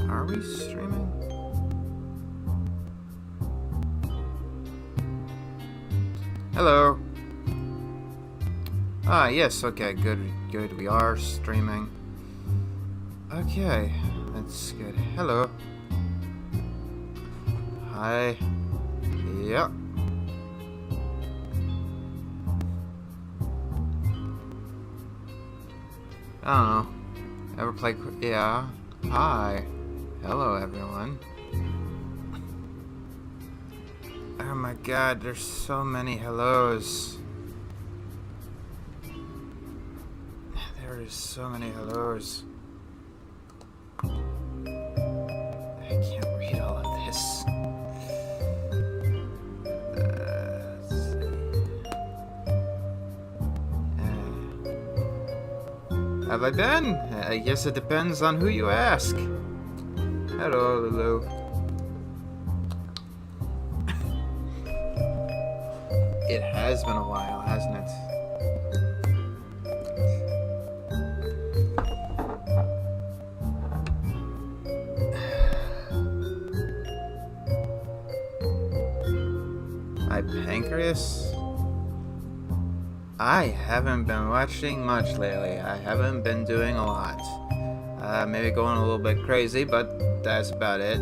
Are we streaming? Hello. Ah, yes, okay, good, we are streaming. Okay, that's good. Hello. Hi. Yep. I don't know. Ever play... Yeah. Hi. Hello, everyone. Oh my god, there's so many hellos. There is so many hellos. I can't read all of this. Let's see. Have I been? I guess it depends on who you ask. Hello, Lulu. It has been a while, hasn't it? My pancreas? I haven't been watching much lately. I haven't been doing a lot. Maybe going a little bit crazy, but that's about it.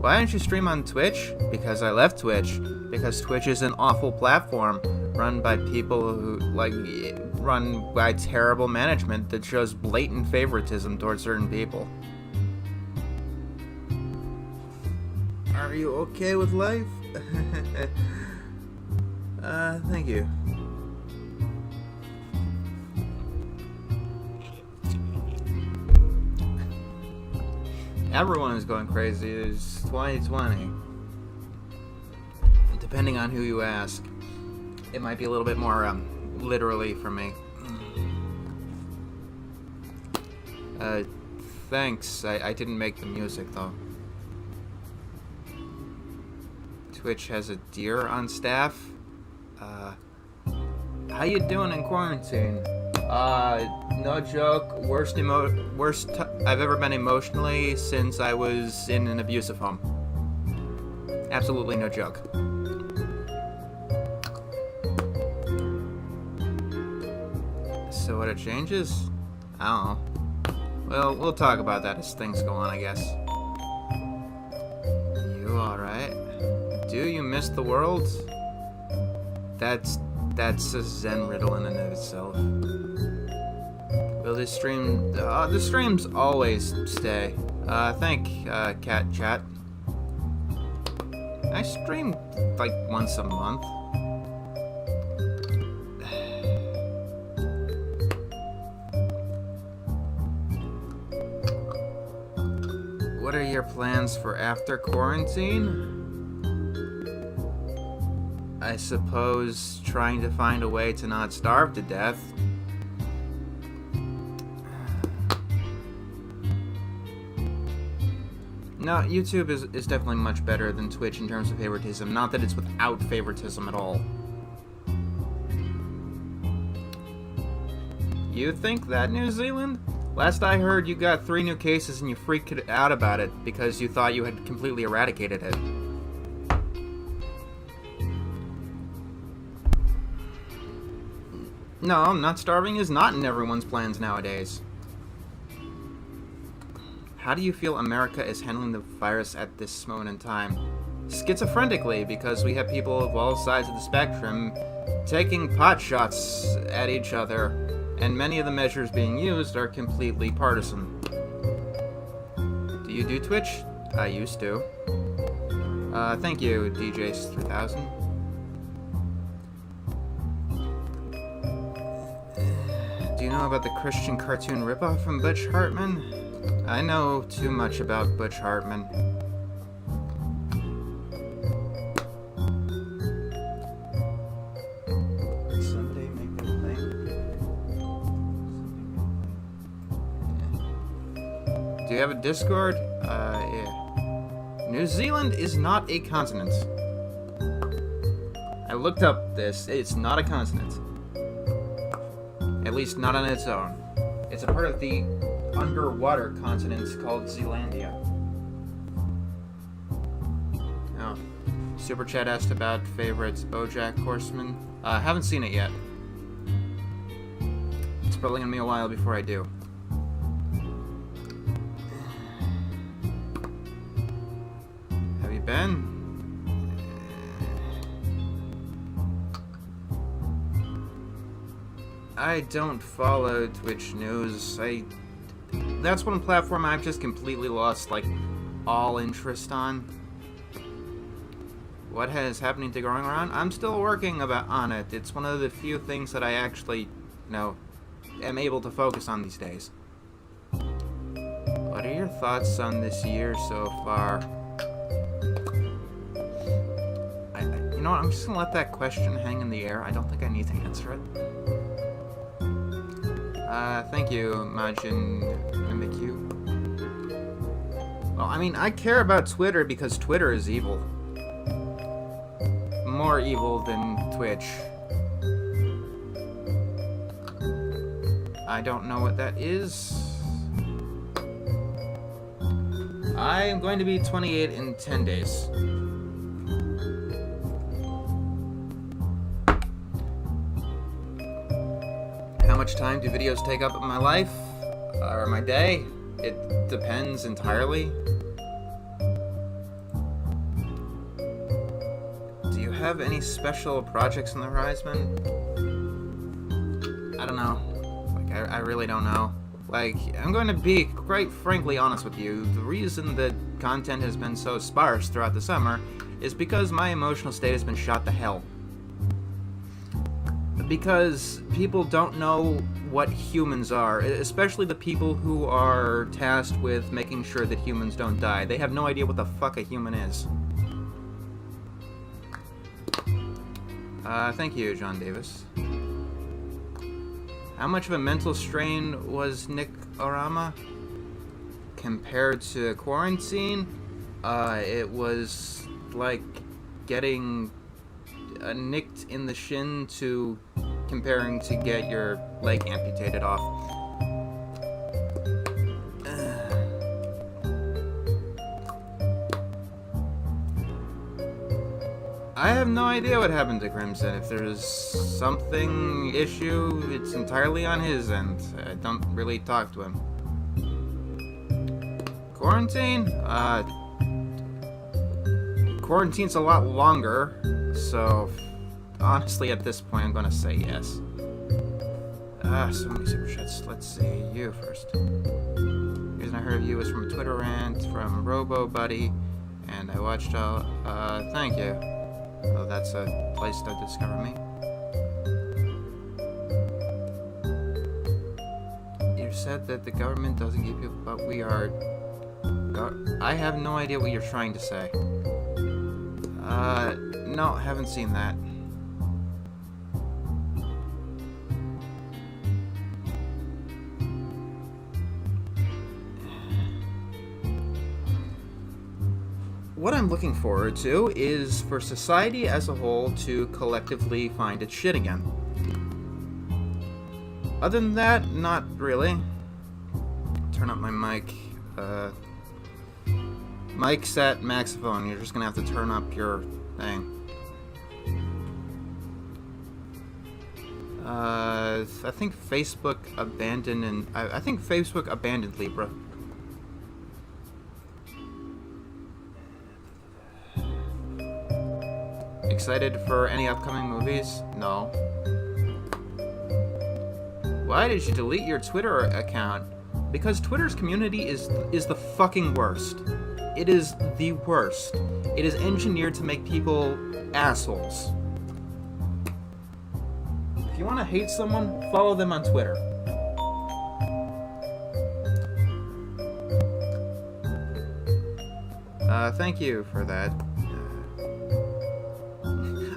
Why don't you stream on Twitch? Because I left Twitch. Because Twitch is an awful platform run by people who, run by terrible management that shows blatant favoritism towards certain people. Are you okay with life? Thank you. Everyone is going crazy. It's 2020. Depending on who you ask. It might be a little bit more, literally for me. Thanks. I didn't make the music, though. Twitch has a deer on staff. How you doing in quarantine? No joke, worst I've ever been emotionally since I was in an abusive home. Absolutely no joke. So what it changes? I don't know. Well, we'll talk about that as things go on, I guess. You alright? Do you miss the world? That's a Zen riddle in and of itself. Will this stream... the streams always stay. Thank, Cat Chat. I stream, like, once a month. What are your plans for after quarantine? I suppose trying to find a way to not starve to death. No, YouTube is definitely much better than Twitch in terms of favoritism. Not that it's without favoritism at all. You think that, New Zealand? Last I heard, you got 3 new cases and you freaked out about it because you thought you had completely eradicated it. No, not starving is not in everyone's plans nowadays. How do you feel America is handling the virus at this moment in time? Schizophrenically, because we have people of all sides of the spectrum taking pot shots at each other, and many of the measures being used are completely partisan. Do you do Twitch? I used to. Thank you, DJs3000. Do you know about the Christian cartoon ripoff from Butch Hartman? I know too much about Butch Hartman. Do you have a Discord? Yeah. New Zealand is not a continent. I looked up this. It's not a continent. At least not on its own. It's a part of the underwater continent called Zealandia. Oh. Super Chat asked about favorites. BoJack Horseman. Haven't seen it yet. It's probably gonna be a while before I do. Have you been? I don't follow Twitch news. That's one platform I've just completely lost, like, all interest on. What is happening to Growing Around? I'm still working on it. It's one of the few things that I actually, am able to focus on these days. What are your thoughts on this year so far? You know what? I'm just gonna let that question hang in the air. I don't think I need to answer it. Thank you, Majin Mimikyu. Well, I mean, I care about Twitter because Twitter is evil. More evil than Twitch. I don't know what that is. I am going to be 28 in 10 days. How much time do videos take up in my life? Or my day? It depends entirely. Do you have any special projects on the horizon? I don't know. Like, I really don't know. Like, I'm going to be quite frankly honest with you. The reason that content has been so sparse throughout the summer is because my emotional state has been shot to hell. Because people don't know what humans are, especially the people who are tasked with making sure that humans don't die. They have no idea what the fuck a human is. Thank you, John Davis. How much of a mental strain was Nick Orama compared to quarantine? It was like getting nicked in the shin to comparing to get your leg amputated off. I have no idea what happened to Crimson. If there's something issue, it's entirely on his end. I don't really talk to him. Quarantine? Quarantine's a lot longer, so honestly at this point I'm gonna say yes. So many super chats. Let's see, you first. The reason I heard of you was from a Twitter rant from Robo Buddy, and I watched all, thank you. Oh, that's a place to discover me. You said that the government doesn't give you, but we are... I have no idea what you're trying to say. No, haven't seen that. What I'm looking forward to is for society as a whole to collectively find its shit again. Other than that, not really. Turn up my mic. Mic's at maxophone. You're just gonna have to turn up your thing. I think Facebook abandoned I think Facebook abandoned Libra. Excited for any upcoming movies? No. Why did you delete your Twitter account? Because Twitter's community is the fucking worst. It is the worst. It is engineered to make people assholes. If you want to hate someone, follow them on Twitter. Thank you for that.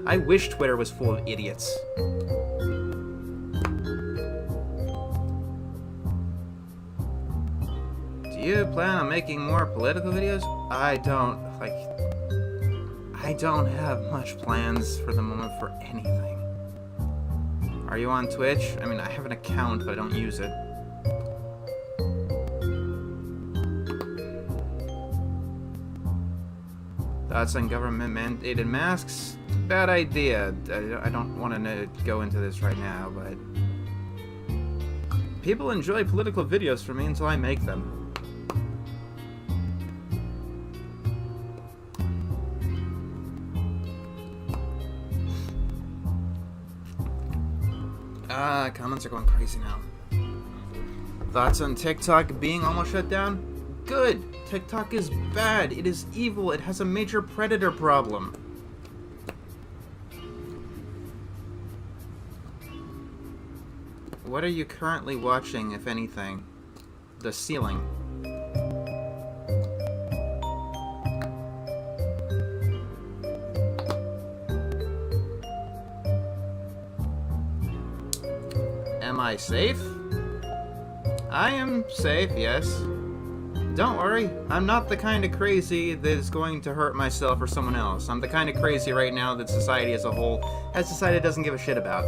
I wish Twitter was full of idiots. Do you plan on making more political videos? I don't have much plans for the moment for anything. Are you on Twitch? I mean, I have an account, but I don't use it. Thoughts on government-mandated masks? Bad idea. I don't want to go into this right now, but... people enjoy political videos from me until I make them. Comments are going crazy now. Thoughts on TikTok being almost shut down? Good! TikTok is bad. It is evil. It has a major predator problem. What are you currently watching, if anything? The ceiling. Am I safe? I am safe, yes. Don't worry, I'm not the kind of crazy that is going to hurt myself or someone else. I'm the kind of crazy right now that society as a whole has decided doesn't give a shit about.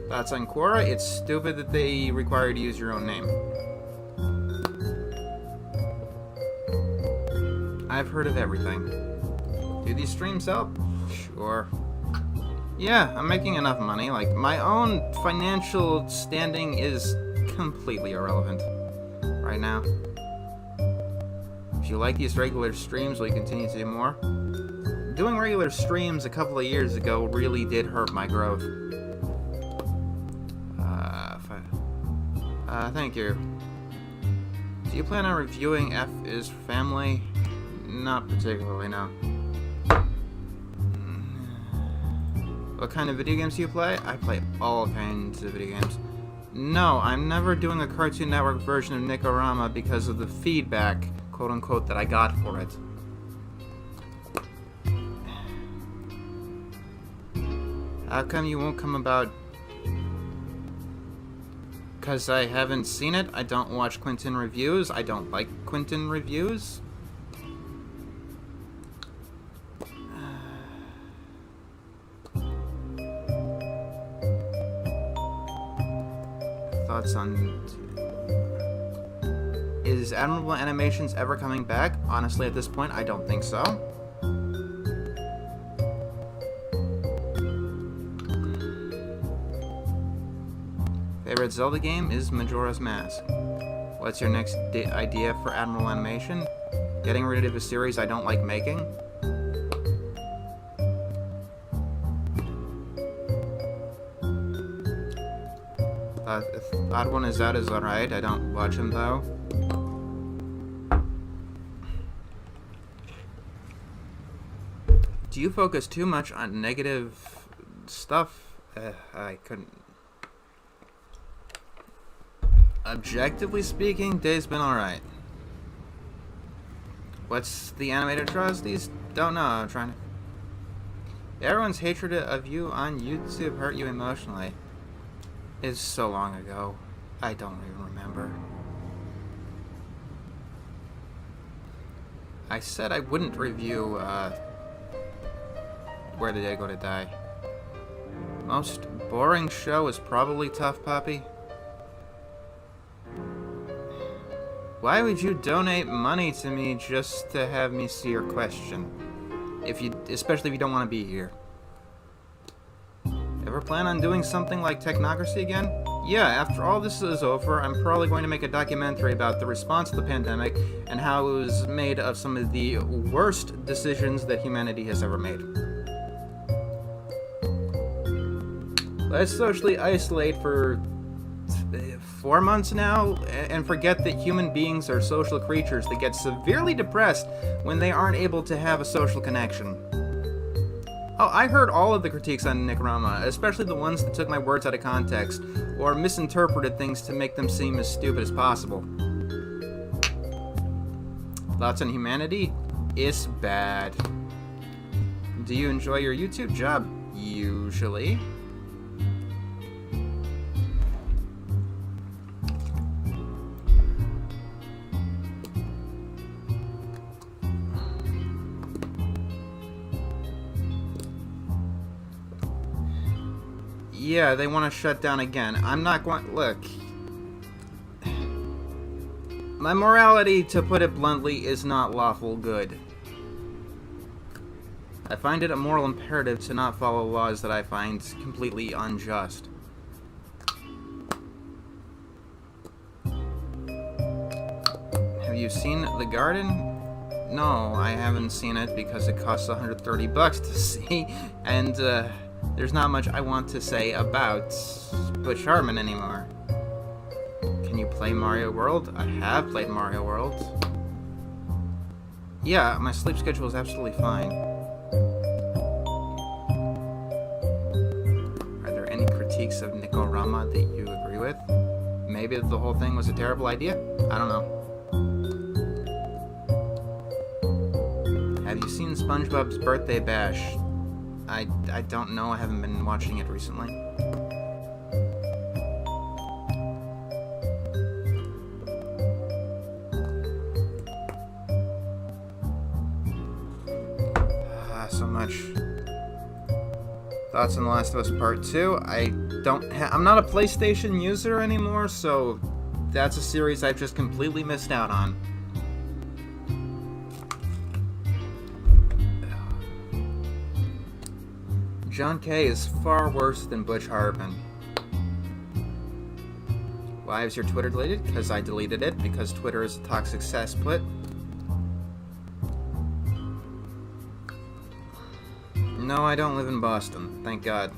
Thoughts on Quora? It's stupid that they require you to use your own name. I've heard of everything. Do these streams help? Sure. Yeah, I'm making enough money. Like, my own financial standing is completely irrelevant right now. If you like these regular streams, will you continue to do more? Doing regular streams a couple of years ago really did hurt my growth. Thank you. Do you plan on reviewing F is Family? Not particularly, no. What kind of video games do you play? I play all kinds of video games. No, I'm never doing a Cartoon Network version of Nikorama because of the feedback, quote-unquote, that I got for it. How come you won't come about? Because I haven't seen it. I don't watch Quentin reviews. I don't like Quentin reviews. Thoughts on... Is Admirable Animations ever coming back? Honestly, at this point, I don't think so. Favorite Zelda game is Majora's Mask. What's your next idea for Admirable Animation? Getting rid of a series I don't like making? If Odd One Is Out is alright. I don't watch him though. Do you focus too much on negative stuff? I couldn't. Objectively speaking, day's been alright. What's the animated atrocities? Don't know, I'm trying to... Everyone's hatred of you on YouTube hurt you emotionally. It's so long ago. I don't even remember. I said I wouldn't review, Where Did I Go to Die? Most boring show is probably Tough Puppy. Why would you donate money to me just to have me see your question? Especially if you don't want to be here. Ever plan on doing something like Technocracy again? Yeah, after all this is over, I'm probably going to make a documentary about the response to the pandemic and how it was made of some of the worst decisions that humanity has ever made. Let's socially isolate for 4 months now, and forget that human beings are social creatures that get severely depressed when they aren't able to have a social connection. Oh, I heard all of the critiques on Nikorama, especially the ones that took my words out of context, or misinterpreted things to make them seem as stupid as possible. Thoughts on humanity? It's bad. Do you enjoy your YouTube job? Usually. Yeah, they want to shut down again. I'm not going... Look. My morality, to put it bluntly, is not lawful good. I find it a moral imperative to not follow laws that I find completely unjust. Have you seen The Garden? No, I haven't seen it because it costs $130 to see, and there's not much I want to say about Butch Hartman anymore. Can you play Mario World? I have played Mario World. Yeah, my sleep schedule is absolutely fine. Are there any critiques of Nikorama that you agree with? Maybe the whole thing was a terrible idea? I don't know. Have you seen SpongeBob's Birthday Bash? I don't know. I haven't been watching it recently. So much. Thoughts on The Last of Us Part 2? I'm not a PlayStation user anymore, so that's a series I've just completely missed out on. John Kay is far worse than Butch Hartman. Why is your Twitter deleted? Because I deleted it, because Twitter is a toxic cesspit. No, I don't live in Boston, thank God.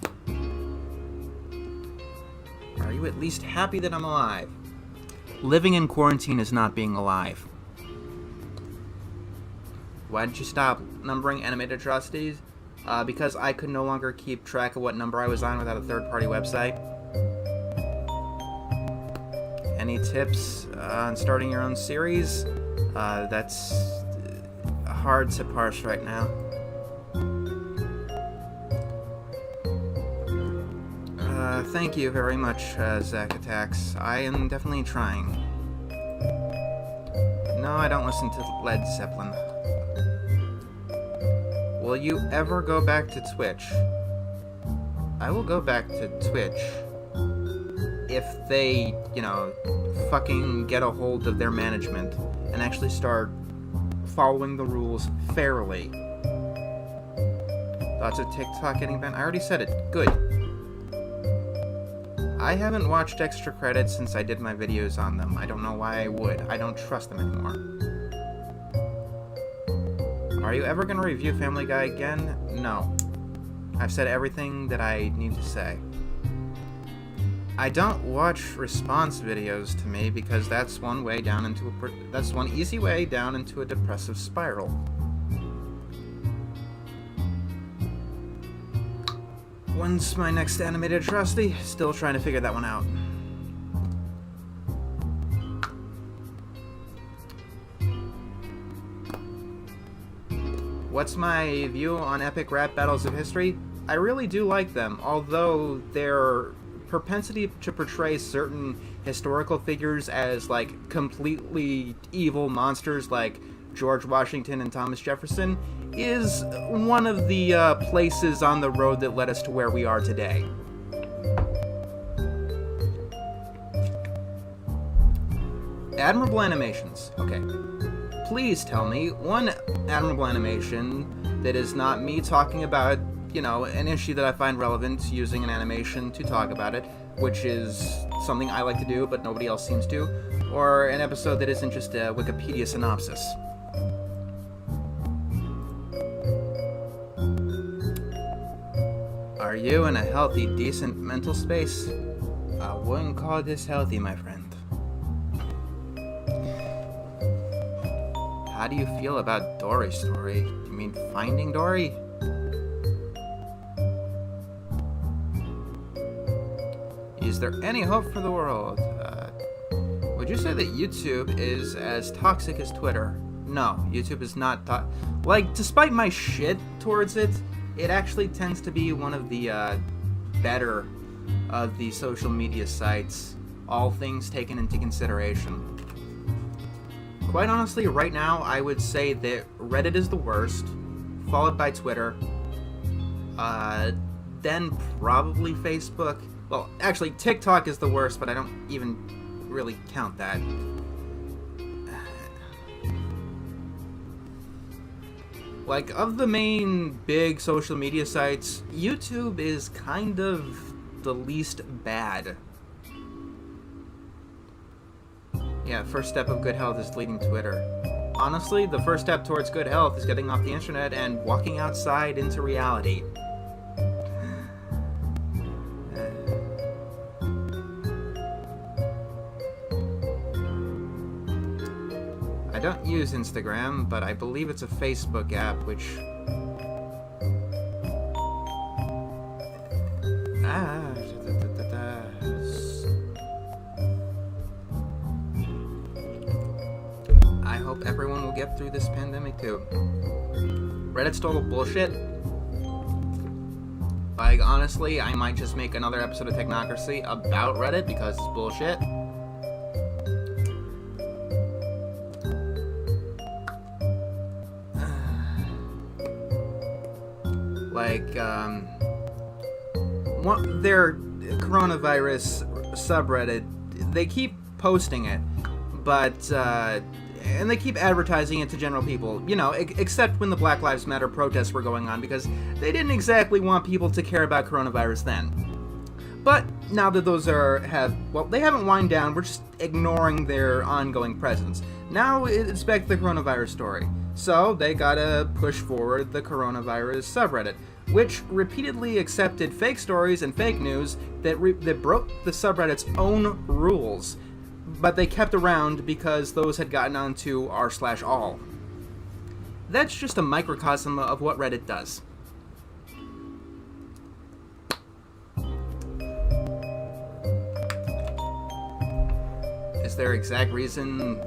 Are you at least happy that I'm alive? Living in quarantine is not being alive. Why did you stop numbering animated atrocities? Because I could no longer keep track of what number I was on without a third-party website. Any tips on starting your own series? That's hard to parse right now. Thank you very much, Zack Attacks. I am definitely trying. No, I don't listen to Led Zeppelin. Will you ever go back to Twitch? I will go back to Twitch if they, fucking get a hold of their management and actually start following the rules fairly. Thoughts of TikTok getting banned? I already said it. Good. I haven't watched extra credits since I did my videos on them. I don't know why I would. I don't trust them anymore. Are you ever going to review Family Guy again? No. I've said everything that I need to say. I don't watch response videos to me because that's one easy way down into a depressive spiral. When's my next animated atrocity? Still trying to figure that one out. What's my view on epic rap battles of history? I really do like them, although their propensity to portray certain historical figures as, completely evil monsters like George Washington and Thomas Jefferson is one of the places on the road that led us to where we are today. Admirable animations. Okay. Please tell me one admirable animation that is not me talking about, an issue that I find relevant using an animation to talk about it, which is something I like to do but nobody else seems to, or an episode that isn't just a Wikipedia synopsis. Are you in a healthy, decent mental space? I wouldn't call this healthy, my friend. How do you feel about Dory's story? You mean Finding Dory? Is there any hope for the world? Would you say that YouTube is as toxic as Twitter? No, YouTube is not despite my shit towards it, it actually tends to be one of the better of the social media sites, all things taken into consideration. Quite honestly, right now, I would say that Reddit is the worst, followed by Twitter. then probably Facebook. Well, actually, TikTok is the worst, but I don't even really count that. Like, of the main big social media sites, YouTube is kind of the least bad. Yeah, first step of good health is deleting Twitter. Honestly, the first step towards good health is getting off the internet and walking outside into reality. I don't use Instagram, but I believe it's a Facebook app, which... I hope everyone will get through this pandemic too. Reddit's total bullshit. Like, honestly, I might just make another episode of Technocracy about Reddit because it's bullshit. Their coronavirus subreddit, they keep posting it, but, and they keep advertising it to general people, you know, except when the Black Lives Matter protests were going on, because they didn't exactly want people to care about coronavirus then. But now that those they haven't wind down, we're just ignoring their ongoing presence. Now it's back to the coronavirus story. So they gotta push forward the coronavirus subreddit, which repeatedly accepted fake stories and fake news that broke the subreddit's own rules, but they kept around because those had gotten onto r/all. That's just a microcosm of what Reddit does. Is there exact reason?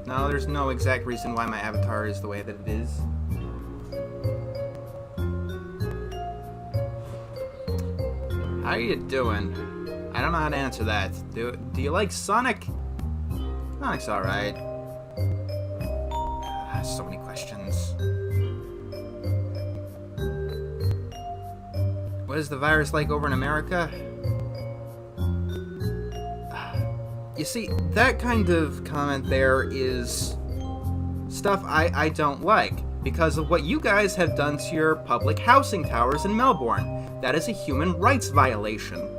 No, there's no exact reason why my avatar is the way that it is. How are you doing? I don't know how to answer that. Do you like Sonic? Sonic's alright. So many questions. What is the virus like over in America? You see, that kind of comment there is stuff I don't like, because of what you guys have done to your public housing towers in Melbourne. That is a human rights violation.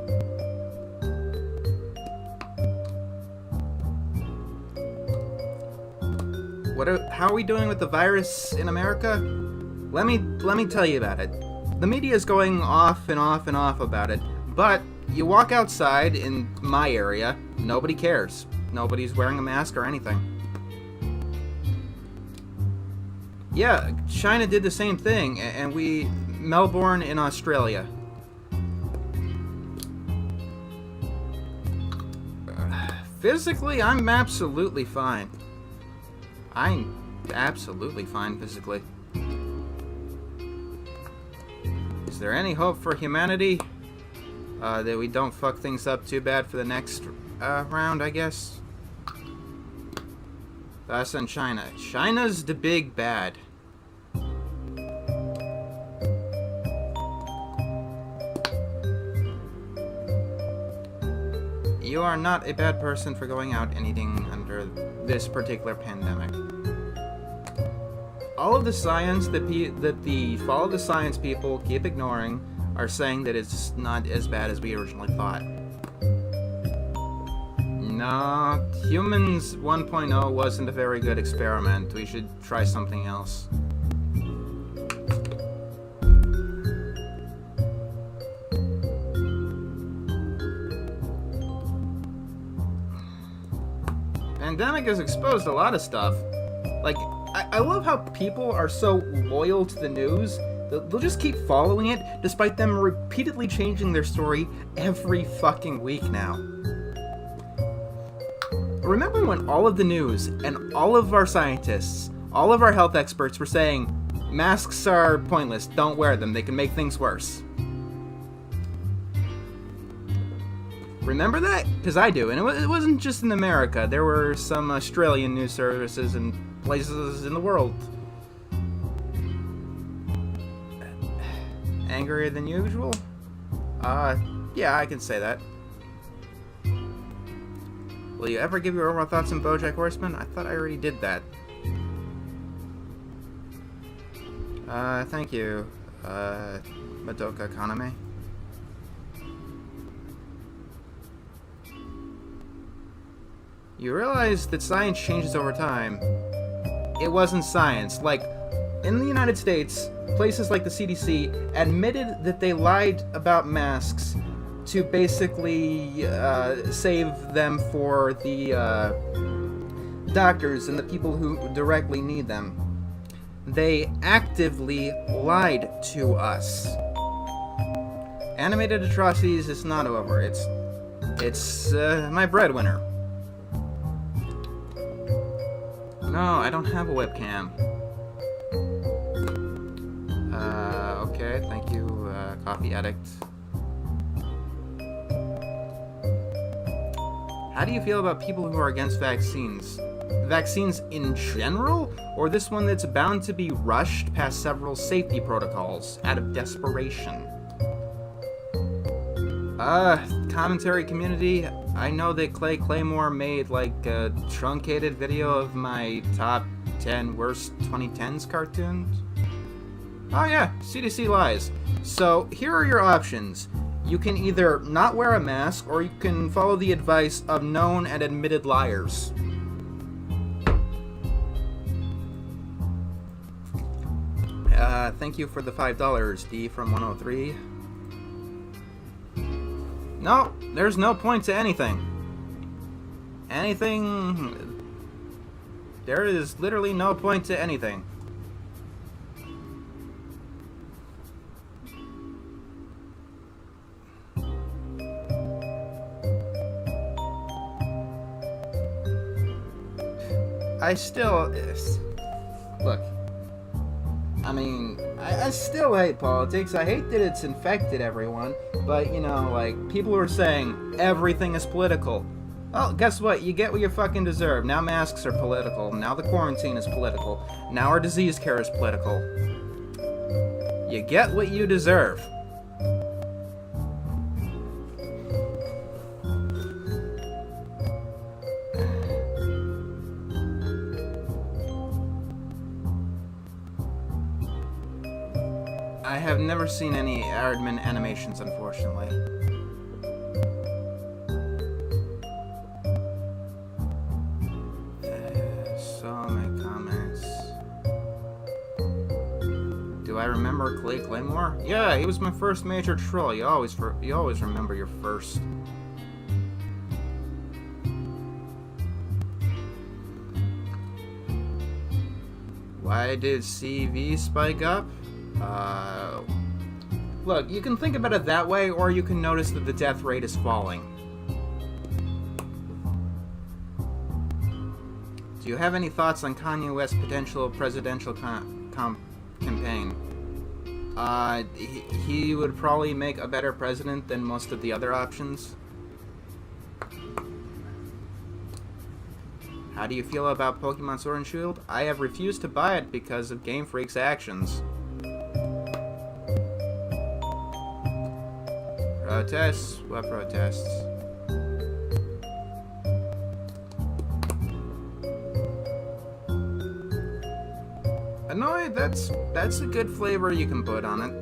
How are we doing with the virus in America? Let me tell you about it. The media is going off and off and off about it, but you walk outside in my area, nobody cares. Nobody's wearing a mask or anything. Yeah, China did the same thing, and Melbourne in Australia. Physically, I'm absolutely fine. I'm absolutely fine physically. Is there any hope for humanity? That we don't fuck things up too bad for the next round, I guess? Us and China. China's the big bad. You are not a bad person for going out and eating under this particular pandemic. All of the science that the follow the science people keep ignoring are saying that it's not as bad as we originally thought. No, Humans 1.0 wasn't a very good experiment. We should try something else. Pandemic has exposed a lot of stuff. Like, I love how people are so loyal to the news. They'll just keep following it, despite them repeatedly changing their story every fucking week now. Remember when all of the news and all of our scientists, all of our health experts were saying, masks are pointless, don't wear them, they can make things worse? Remember that? Because I do, and it wasn't just in America. There were some Australian news services and places in the world. Angrier than usual? Yeah, I can say that. Will you ever give your overall thoughts on BoJack Horseman? I thought I already did that. Thank you, Madoka Kaname. You realize that science changes over time. It wasn't science. Like, in the United States, places like the CDC admitted that they lied about masks to basically save them for the doctors and the people who directly need them. They actively lied to us. Animated atrocities is not over. It's my breadwinner. No, I don't have a webcam. Okay, thank you, Coffee Addict. How do you feel about people who are against vaccines? Vaccines in general? Or this one that's bound to be rushed past several safety protocols out of desperation? Commentary community, I know that Clay Claymore made like a truncated video of my top 10 worst 2010s cartoons. Oh yeah, CDC lies. So here are your options. You can either not wear a mask, or you can follow the advice of known and admitted liars. Thank you for the $5, D from 103. No, there's no point to anything. There is literally no point to anything. I still... Look. I mean, I still hate politics. I hate that it's infected everyone. But, you know, like, people are saying everything is political. Well, guess what? You get what you fucking deserve. Now masks are political. Now the quarantine is political. Now our disease care is political. You get what you deserve. I have never seen any Aardman animations, unfortunately. So many comments. Do I remember Clay Claymore? Yeah, he was my first major troll. You always remember your first. Why did CV spike up? Look, you can think about it that way, or you can notice that the death rate is falling. Do you have any thoughts on Kanye West's potential presidential campaign? He would probably make a better president than most of the other options. How do you feel about Pokemon Sword and Shield? I have refused to buy it because of Game Freak's actions. Protests? What protests? Annoyed? That's a good flavor you can put on it.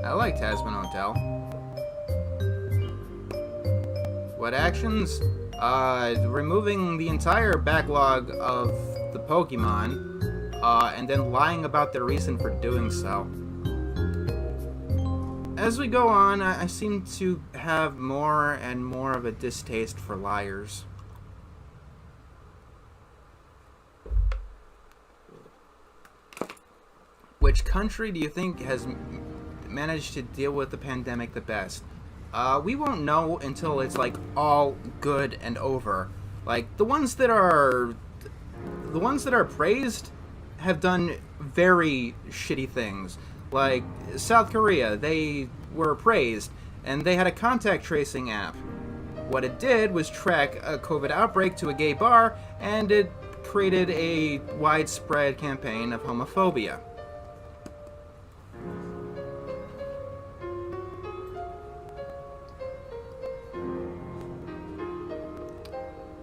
I like Tasman Hotel. What actions? Removing the entire backlog of the Pokemon. And then lying about the reason for doing so. As we go on, I seem to have more and more of a distaste for liars. Which country do you think has managed to deal with the pandemic the best? We won't know until it's like all good and over. Like the ones that are praised have done very shitty things. Like South Korea, they were praised, and they had a contact tracing app. What it did was track a COVID outbreak to a gay bar, and it created a widespread campaign of homophobia.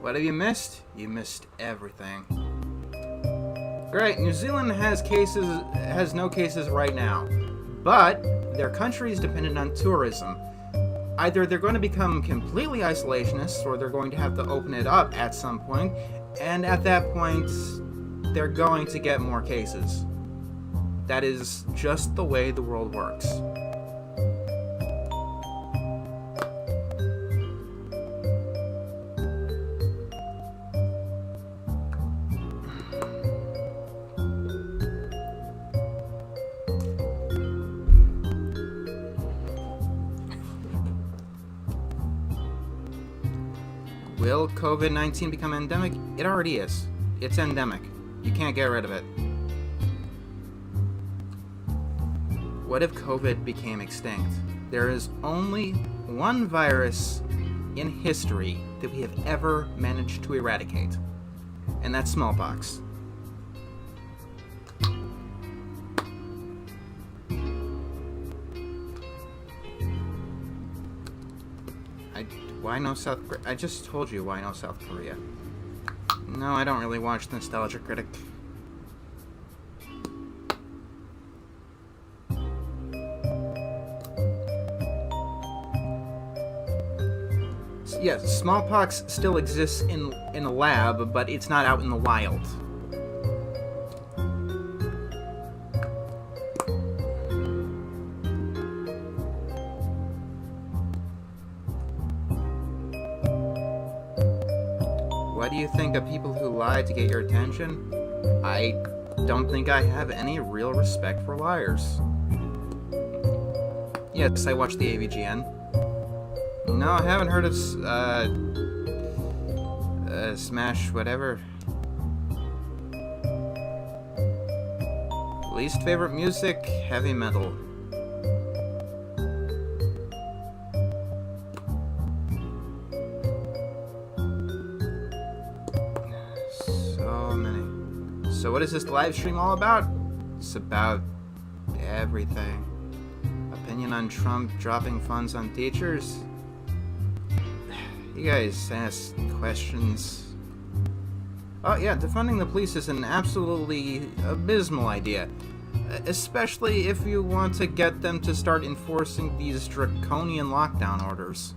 What have you missed? You missed everything. Great, New Zealand has no cases right now, but their country is dependent on tourism. Either they're going to become completely isolationists, or they're going to have to open it up at some point, and at that point, they're going to get more cases. That is just the way the world works. Will COVID-19 become endemic? It already is. It's endemic. You can't get rid of it. What if COVID became extinct? There is only one virus in history that we have ever managed to eradicate, and that's smallpox. Why no South Korea? I just told you why no South Korea. No, I don't really watch the Nostalgia Critic. Yes, smallpox still exists in a lab, but it's not out in the wild. What do you think of people who lie to get your attention? I don't think I have any real respect for liars. Yes, I watch the AVGN. No, I haven't heard of Smash whatever. Least favorite music? Heavy metal. So what is this live stream all about? It's about everything. Opinion on Trump dropping funds on teachers? You guys ask questions. Oh yeah, defunding the police is an absolutely abysmal idea. Especially if you want to get them to start enforcing these draconian lockdown orders.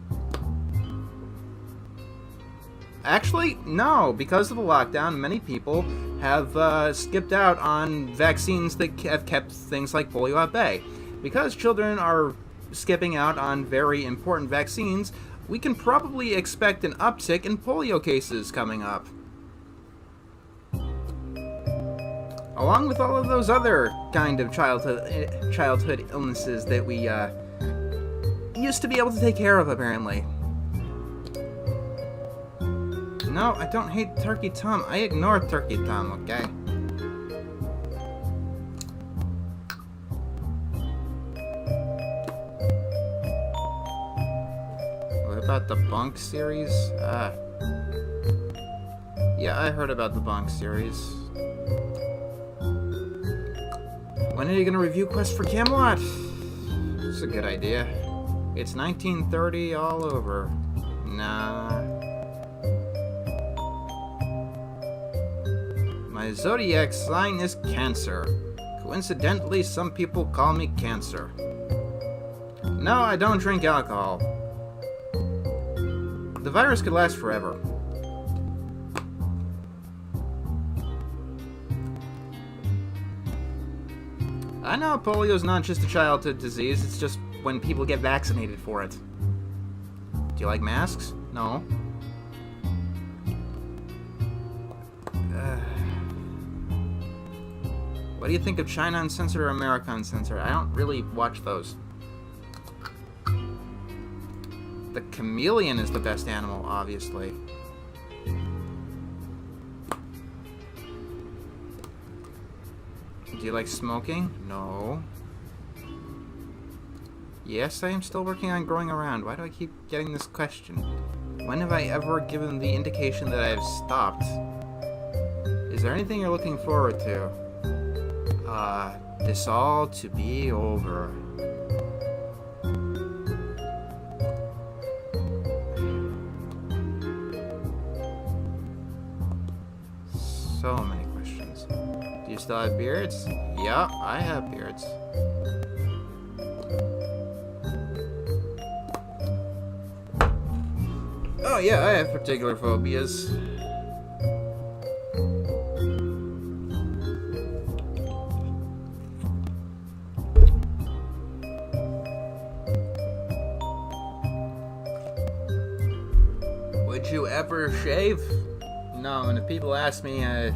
Actually, no. Because of the lockdown, many people have skipped out on vaccines that have kept things like polio at bay. Because children are skipping out on very important vaccines, we can probably expect an uptick in polio cases coming up. Along with all of those other kind of childhood illnesses that we used to be able to take care of, apparently. No, I don't hate Turkey Tom. I ignore Turkey Tom, okay? What about the Bunk series? Yeah, I heard about the Bunk series. When are you gonna review Quest for Camelot? It's a good idea. It's 1930 all over. Nah. My zodiac sign is Cancer. Coincidentally, some people call me Cancer. No, I don't drink alcohol. The virus could last forever. I know polio is not just a childhood disease, it's just when people get vaccinated for it. Do you like masks? No. What do you think of China Uncensored or America Uncensored? I don't really watch those. The chameleon is the best animal, obviously. Do you like smoking? No. Yes, I am still working on growing around. Why do I keep getting this question? When have I ever given the indication that I have stopped? Is there anything you're looking forward to? This all to be over. So many questions. Do you still have beards? Yeah, I have beards. Oh yeah, I have particular phobias. Would you ever shave? No, and if people ask me, I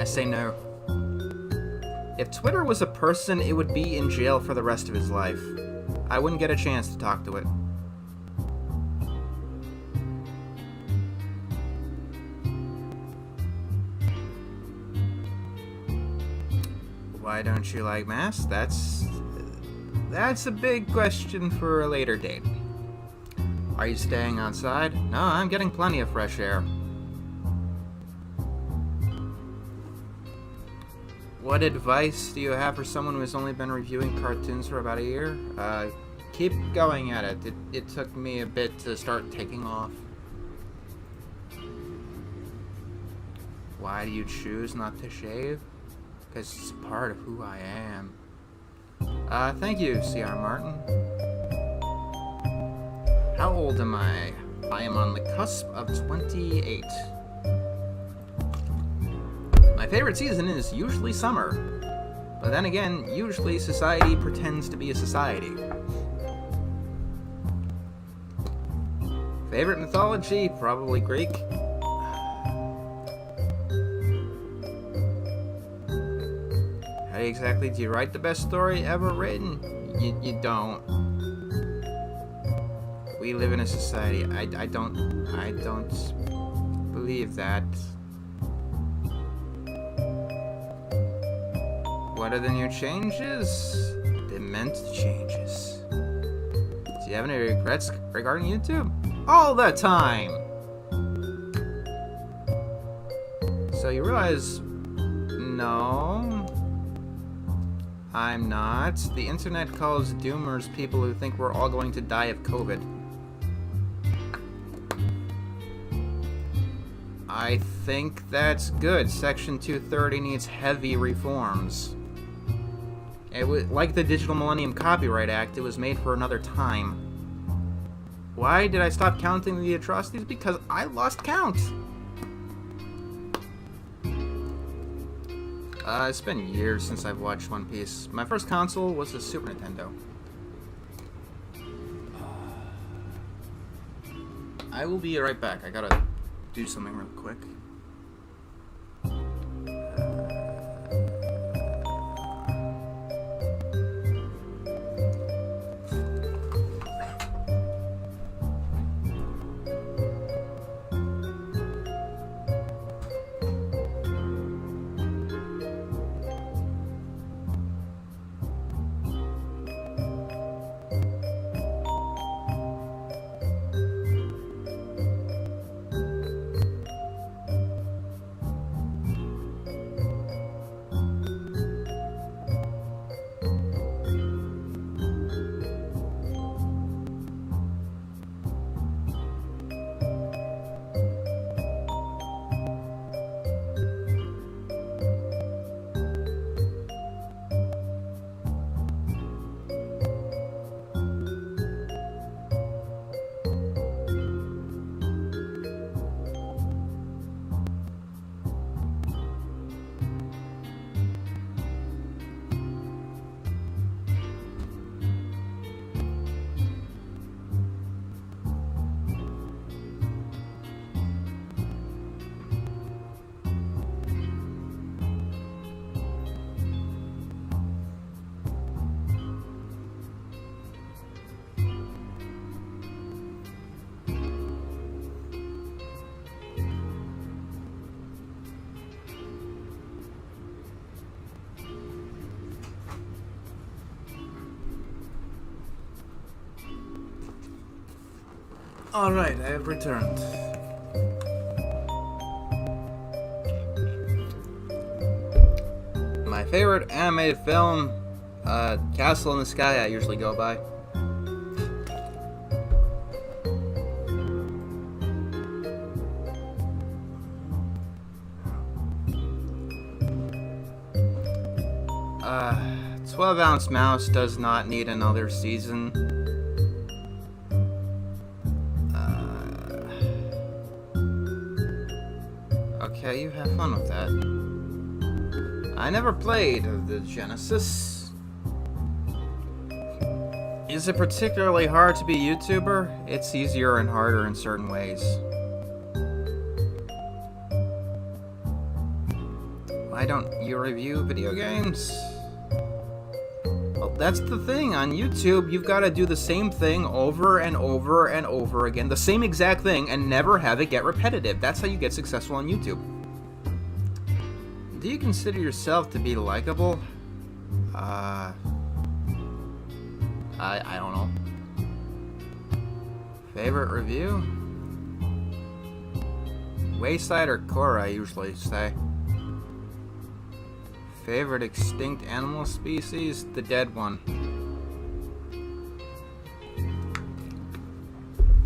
say no. If Twitter was a person, it would be in jail for the rest of his life. I wouldn't get a chance to talk to it. Why don't you like masks? That's a big question for a later date. Are you staying outside? No, I'm getting plenty of fresh air. What advice do you have for someone who has only been reviewing cartoons for about a year? Keep going at it. It took me a bit to start taking off. Why do you choose not to shave? Because it's part of who I am. Thank you, C.R. Martin. How old am I? I am on the cusp of 28. My favorite season is usually summer. But then again, usually society pretends to be a society. Favorite mythology? Probably Greek. How exactly do you write the best story ever written? You don't. We live in a society. I don't believe that. What are the new changes? The mental changes. Do you have any regrets regarding YouTube? All the time! So you realize, no, I'm not. The internet calls doomers people who think we're all going to die of COVID. I think that's good. Section 230 needs heavy reforms. It was like the Digital Millennium Copyright Act, it was made for another time. Why did I stop counting the atrocities? Because I lost count. It's been years since I've watched One Piece. My first console was the Super Nintendo. I will be right back. I gotta do something real quick. Alright, I have returned. My favorite animated film, Castle in the Sky, I usually go by. Uh, 12-Ounce Mouse does not need another season. Okay, you have fun with that. I never played the Genesis. Is it particularly hard to be a YouTuber? It's easier and harder in certain ways. Why don't you review video games? Well, that's the thing. On YouTube, you've got to do the same thing over and over and over again. The same exact thing, and never have it get repetitive. That's how you get successful on YouTube. Do you consider yourself to be likable? I don't know. Favorite review? Wayside or Core, I usually say. Favorite extinct animal species? The dead one.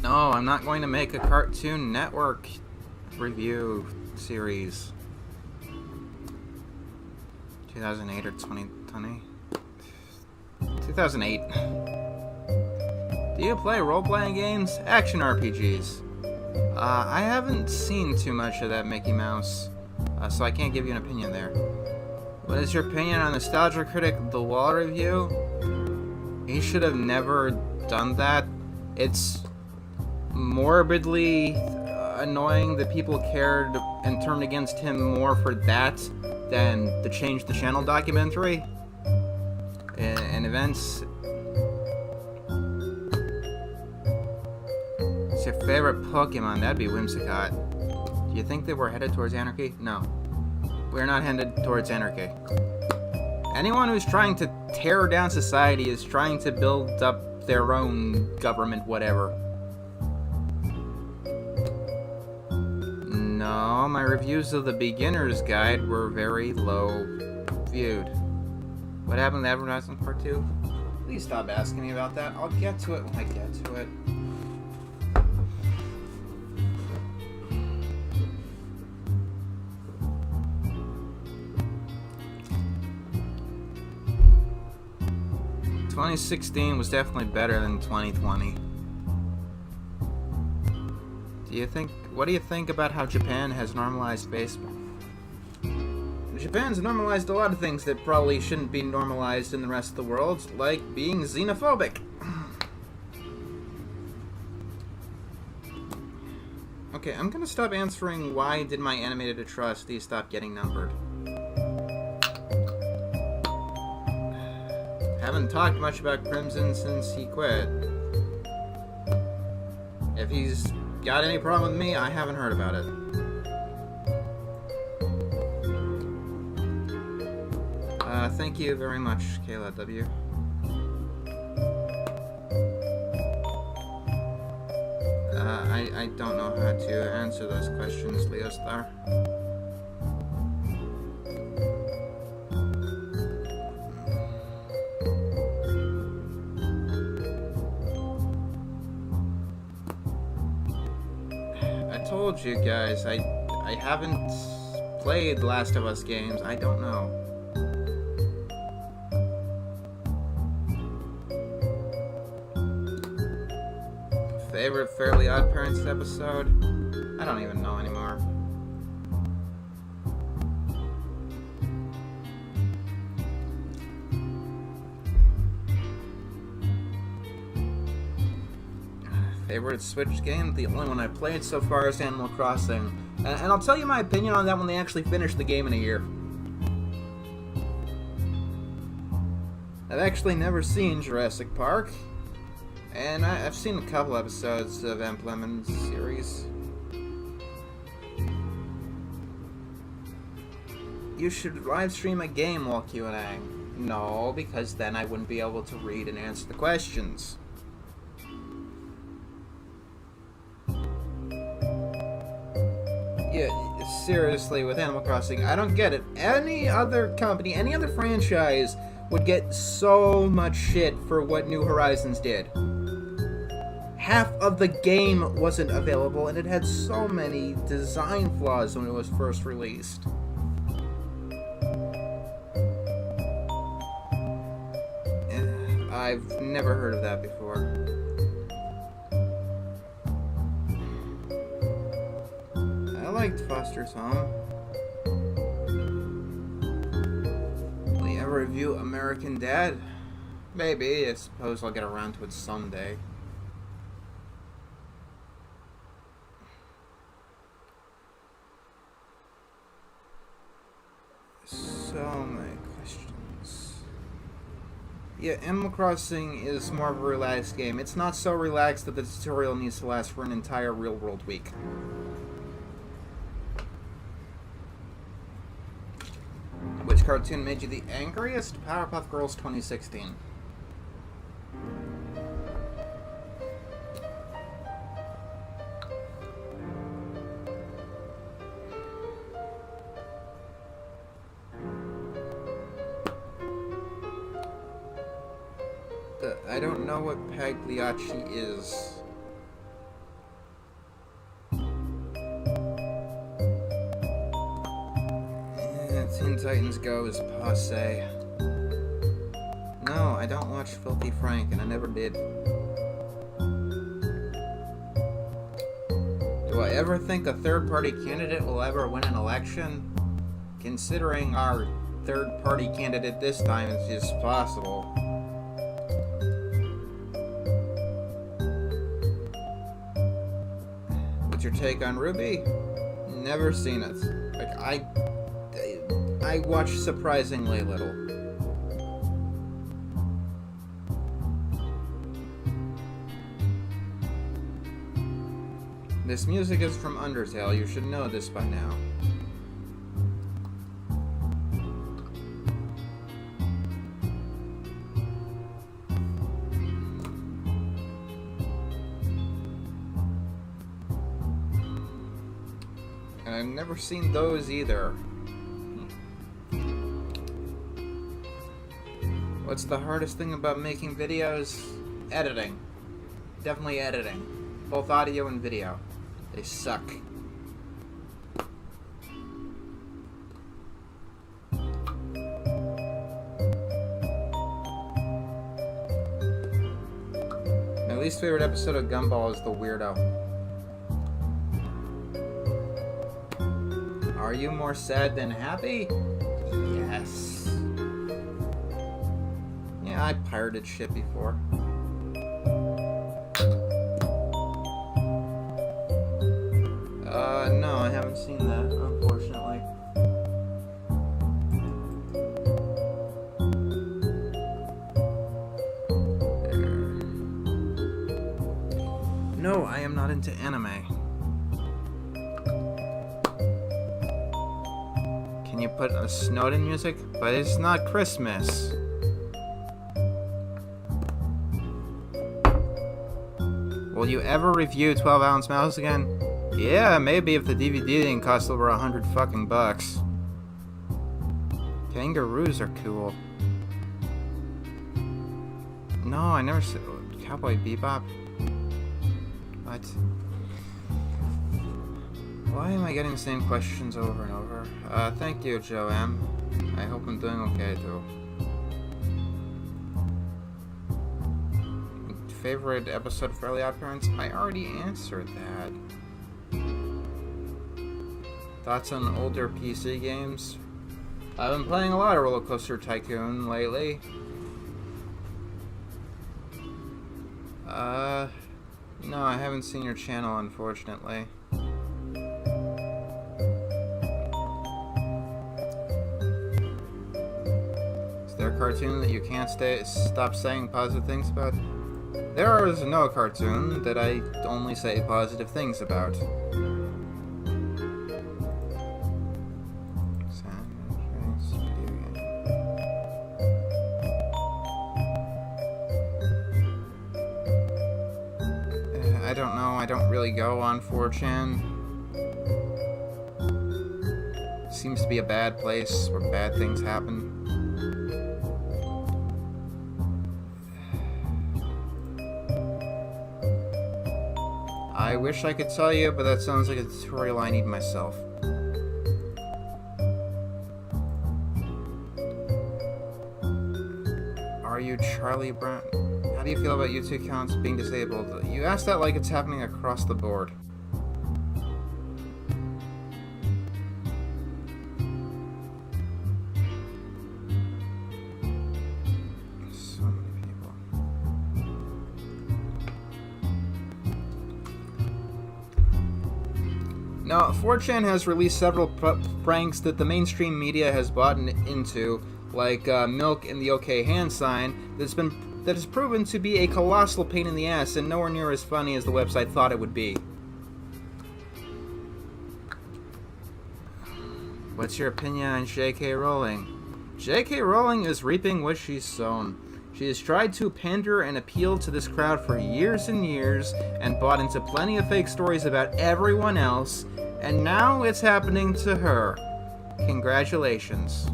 No, I'm not going to make a Cartoon Network review series. 2008 or 2020? 2008. Do you play role-playing games? Action RPGs? I haven't seen too much of that Mickey Mouse, so I can't give you an opinion there. What is your opinion on Nostalgia Critic The Wall review? He should have never done that. It's morbidly annoying that people cared and turned against him more for that than the Change the Channel documentary and events. What's your favorite Pokemon? That'd be Whimsicott. Do you think that we're headed towards anarchy? No. We're not headed towards anarchy. Anyone who's trying to tear down society is trying to build up their own government, whatever. No, my reviews of the Beginner's Guide were very low viewed. What happened to Advertisement Part 2? Please stop asking me about that. I'll get to it when I get to it. ...2016 was definitely better than 2020. What do you think about how Japan has normalized baseball? Japan's normalized a lot of things that probably shouldn't be normalized in the rest of the world, like being xenophobic. Okay, I'm gonna stop answering why did my animated atrocities stop getting numbered. Haven't talked much about Crimson since he quit. If he's got any problem with me, I haven't heard about it. Thank you very much, Kayla W. I don't know how to answer those questions, Leo Star. I told you guys, I haven't played Last of Us games. I don't know. Favorite Fairly Odd Parents episode? I don't even know anymore. Favorite Switch game? The only one I played so far is Animal Crossing. And I'll tell you my opinion on that when they actually finish the game in a year. I've actually never seen Jurassic Park. And I've seen a couple episodes of Amp Lemon's series. You should live stream a game while Q&A. No, because then I wouldn't be able to read and answer the questions. Yeah, seriously, with Animal Crossing, I don't get it. Any other company, any other franchise would get so much shit for what New Horizons did. Half of the game wasn't available, and it had so many design flaws when it was first released. I've never heard of that before. I liked Foster's Home. Will you ever review American Dad? Maybe. I suppose I'll get around to it someday. So many questions. Yeah, Animal Crossing is more of a relaxed game. It's not so relaxed that the tutorial needs to last for an entire real-world week. Which cartoon made you the angriest? Powerpuff Girls 2016. I don't know what Pagliacci is. Teen Titans Go is passe. No, I don't watch Filthy Frank, and I never did. Do I ever think a third-party candidate will ever win an election? Considering our third-party candidate this time is just possible. What's your take on RWBY? Never seen it. Like, I watch surprisingly little. This music is from Undertale. You should know this by now. And I've never seen those either. What's the hardest thing about making videos? Editing. Definitely editing. Both audio and video. They suck. My least favorite episode of Gumball is The Weirdo. Are you more sad than happy? Yes. Yeah, I pirated shit before. No, I haven't seen that, unfortunately. There. No, I am not into anime. Can you put a Snowden music? But it's not Christmas. Will you ever review 12-Ounce Mouse again? Yeah, maybe if the DVD didn't cost over $100 fucking bucks. Kangaroos are cool. No, I never said Cowboy Bebop. What? Why am I getting the same questions over and over? Thank you, Joe M. I hope I'm doing okay, too. Favorite episode of Fairly Odd Parents? I already answered that. Thoughts on older PC games? I've been playing a lot of Roller Coaster Tycoon lately. No, I haven't seen your channel, unfortunately. Is there a cartoon that you can't stop saying positive things about? There is no cartoon that I only say positive things about. I don't know, I don't really go on 4chan. seems to be a bad place where bad things happen. I wish I could tell you, but that sounds like a tutorial I need myself. Are you Charlie Brown? How do you feel about YouTube accounts being disabled? You asked that like it's happening across the board. So many people. Now, 4chan has released several pranks that the mainstream media has bought into, like Milk and the OK hand sign, that has proven to be a colossal pain in the ass and nowhere near as funny as the website thought it would be. What's your opinion on J.K. Rowling? J.K. Rowling is reaping what she's sown. She has tried to pander and appeal to this crowd for years and years and bought into plenty of fake stories about everyone else, and now it's happening to her. Congratulations.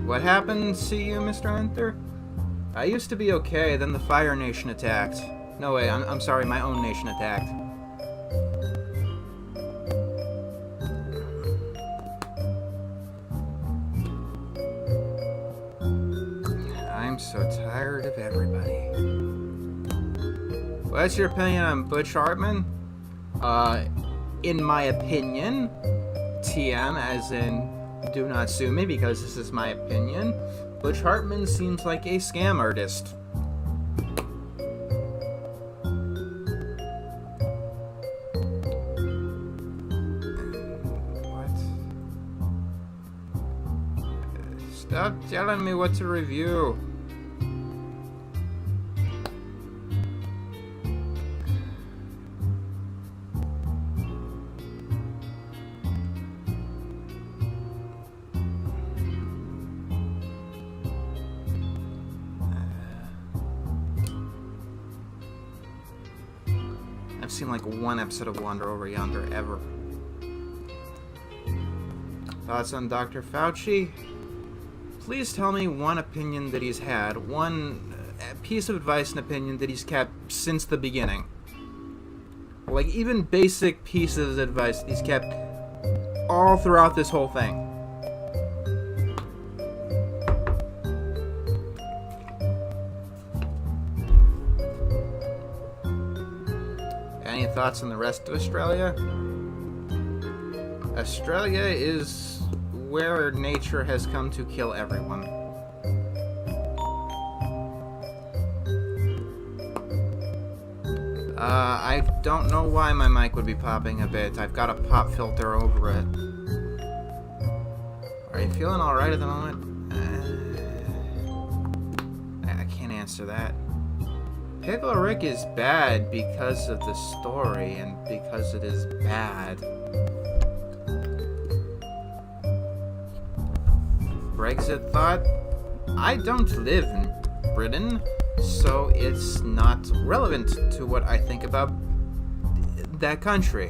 What happened to you, Mr. Enter? I used to be okay, then the Fire Nation attacked. No way, I'm sorry, my own nation attacked. I'm so tired of everybody. What's your opinion on Butch Hartman? In my opinion, TM as in do not sue me because this is my opinion, Butch Hartman seems like a scam artist. What? Stop telling me what to review. I've seen like one episode of Wander Over Yonder ever. Thoughts on Dr. Fauci? Please tell me one opinion that he's had, one piece of advice and opinion that he's kept since the beginning. Like even basic pieces of advice that he's kept all throughout this whole thing. Any thoughts on the rest of Australia? Australia is where nature has come to kill everyone. I don't know why my mic would be popping a bit. I've got a pop filter over it. Are you feeling alright at the moment? I can't answer that. Pickle Rick is bad because of the story and because it is bad. Brexit thought? I don't live in Britain, so it's not relevant to what I think about that country.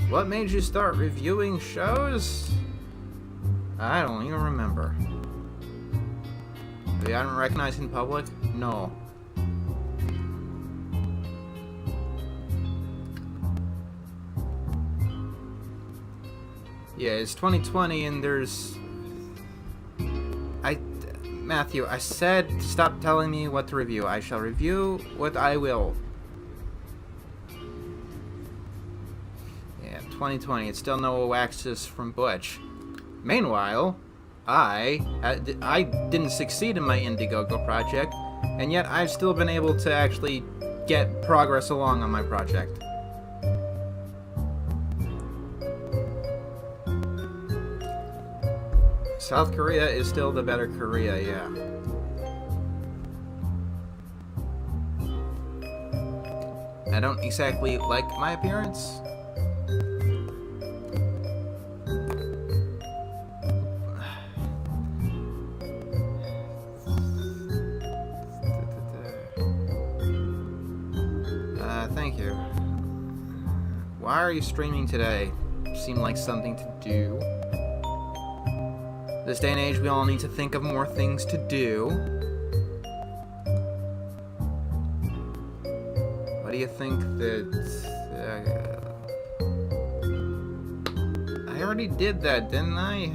What made you start reviewing shows? I don't even remember. Have you gotten recognized in public? No. Yeah, it's 2020 and there's... Matthew, I said stop telling me what to review. I shall review what I will. Yeah, 2020. It's still no Oaxis from Butch. Meanwhile, I didn't succeed in my Indiegogo project, and yet I've still been able to actually get progress along on my project. South Korea is still the better Korea, yeah. I don't exactly like my appearance. Thank you. Why are you streaming today? Seem like something to do. This day and age, we all need to think of more things to do. What do you think that... I already did that, didn't I?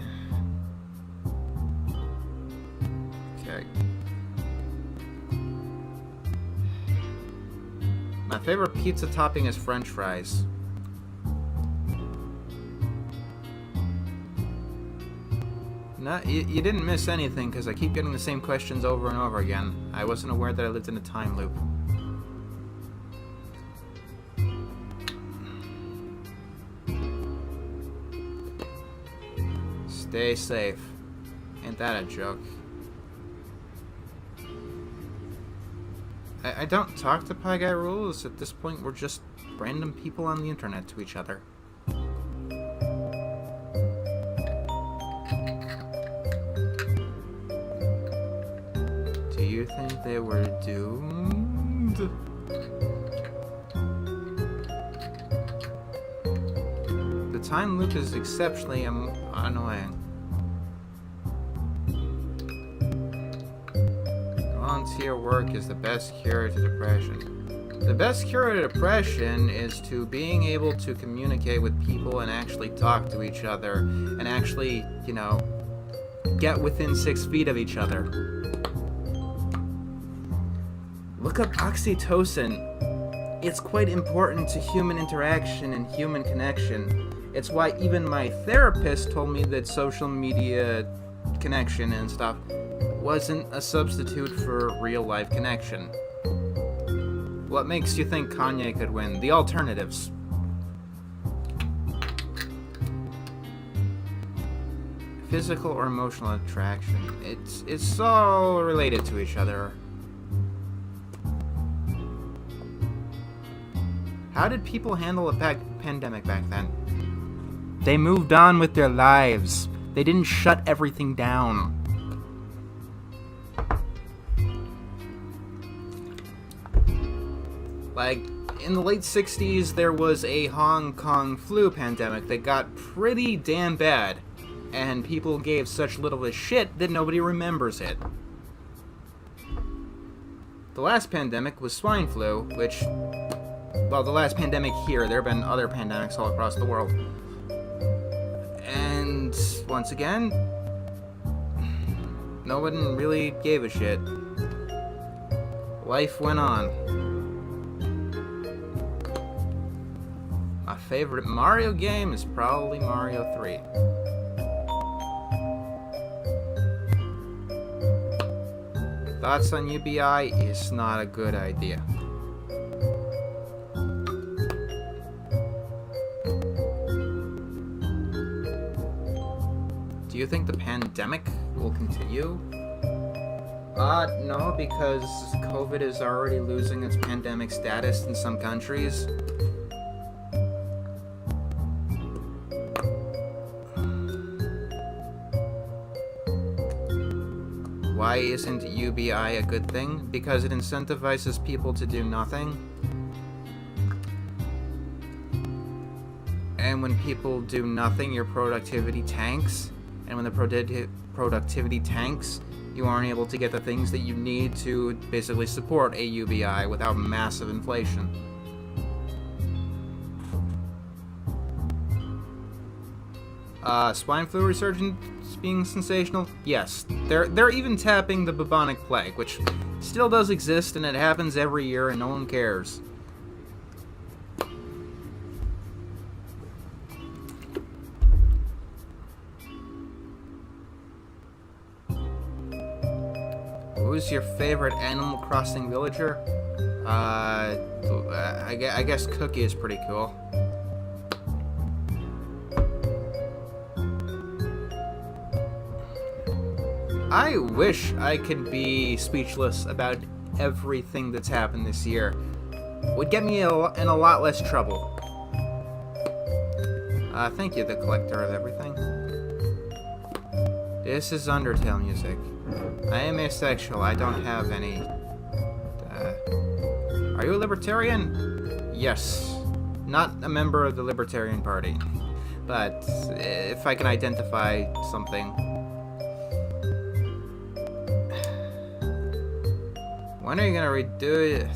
Okay. My favorite pizza topping is French fries. No, you didn't miss anything, because I keep getting the same questions over and over again. I wasn't aware that I lived in a time loop. Stay safe. Ain't that a joke? I don't talk to Pie Guy Rules. At this point, we're just random people on the internet to each other. Do you think they were doomed? The time loop is exceptionally annoying. Volunteer work is the best cure to depression. The best cure to depression is to being able to communicate with people and actually talk to each other and actually, you know, get within 6 feet of each other. Look up oxytocin. It's quite important to human interaction and human connection. It's why even my therapist told me that social media connection and stuff wasn't a substitute for real-life connection. What makes you think Kanye could win? The alternatives. Physical or emotional attraction. It's all related to each other. How did people handle a pandemic back then? They moved on with their lives. They didn't shut everything down. Like, in the late 60s, there was a Hong Kong flu pandemic that got pretty damn bad, and people gave such little a shit that nobody remembers it. The last pandemic was swine flu, which, well, the last pandemic here, there have been other pandemics all across the world. And, once again, no one really gave a shit. Life went on. My favorite Mario game is probably Mario 3. Thoughts on UBI is not a good idea. Do you think the pandemic will continue? No, because COVID is already losing its pandemic status in some countries. Why isn't UBI a good thing? Because it incentivizes people to do nothing. And when people do nothing, your productivity tanks. And when the productivity tanks, you aren't able to get the things that you need to basically support a UBI without massive inflation. Swine flu resurgence being sensational? Yes. They're even tapping the bubonic plague, which still does exist, and it happens every year, and no one cares. Who's your favorite Animal Crossing villager? I guess Cookie is pretty cool. I wish I could be speechless about everything that's happened this year. Would get me in a lot less trouble. Thank you, the collector of everything. This is Undertale music. I am asexual. I don't have any... Are you a libertarian? Yes. Not a member of the Libertarian Party. But if I can identify something. When are you gonna redo it?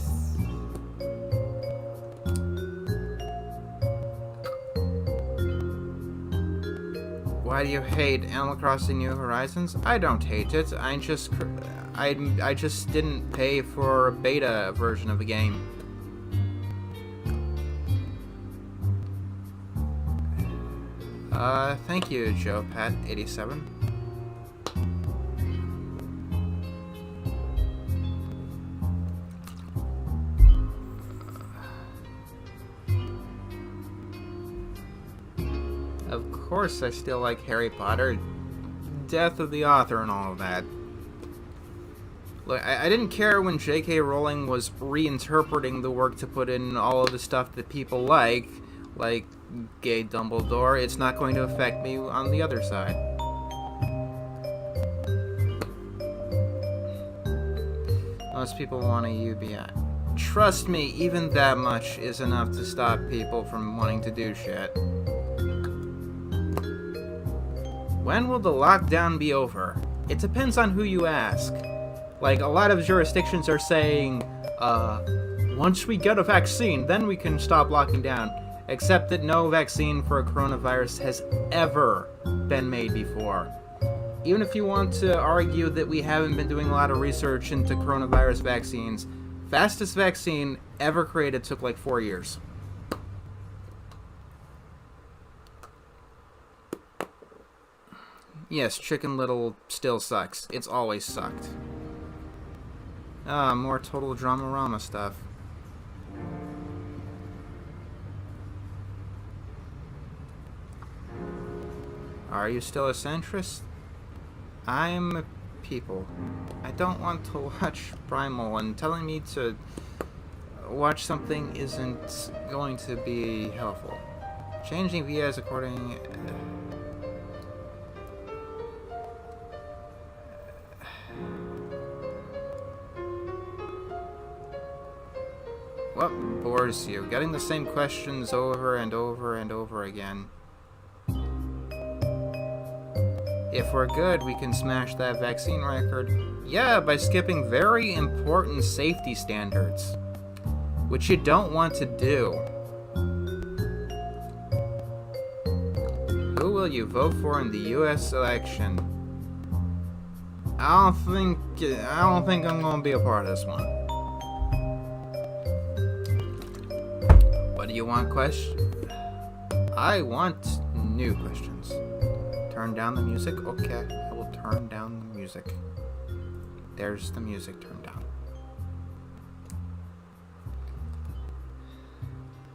Why do you hate Animal Crossing New Horizons? I don't hate it. I just didn't pay for a beta version of the game. Thank you, Joe Pat 87. Of course I still like Harry Potter, Death of the Author and all of that. Look, I didn't care when J.K. Rowling was reinterpreting the work to put in all of the stuff that people like gay Dumbledore. It's not going to affect me on the other side. Most people want a UBI. Trust me, even that much is enough to stop people from wanting to do shit. When will the lockdown be over? It depends on who you ask. Like, a lot of jurisdictions are saying, once we get a vaccine, then we can stop locking down. Except that no vaccine for a coronavirus has ever been made before. Even if you want to argue that we haven't been doing a lot of research into coronavirus vaccines, fastest vaccine ever created took like 4 years. Yes, Chicken Little still sucks. It's always sucked. More Total Drama-Rama stuff. Are you still a centrist? I'm a people. I don't want to watch Primal, and telling me to watch something isn't going to be helpful. Changing VS according... What bores you? Getting the same questions over and over and over again. If we're good, we can smash that vaccine record. Yeah, by skipping very important safety standards, which you don't want to do. Who will you vote for in the U.S. election? I don't think I'm gonna be a part of this one. What do you want? I want new questions. Turn down the music? Okay, I will turn down the music. There's the music turned down.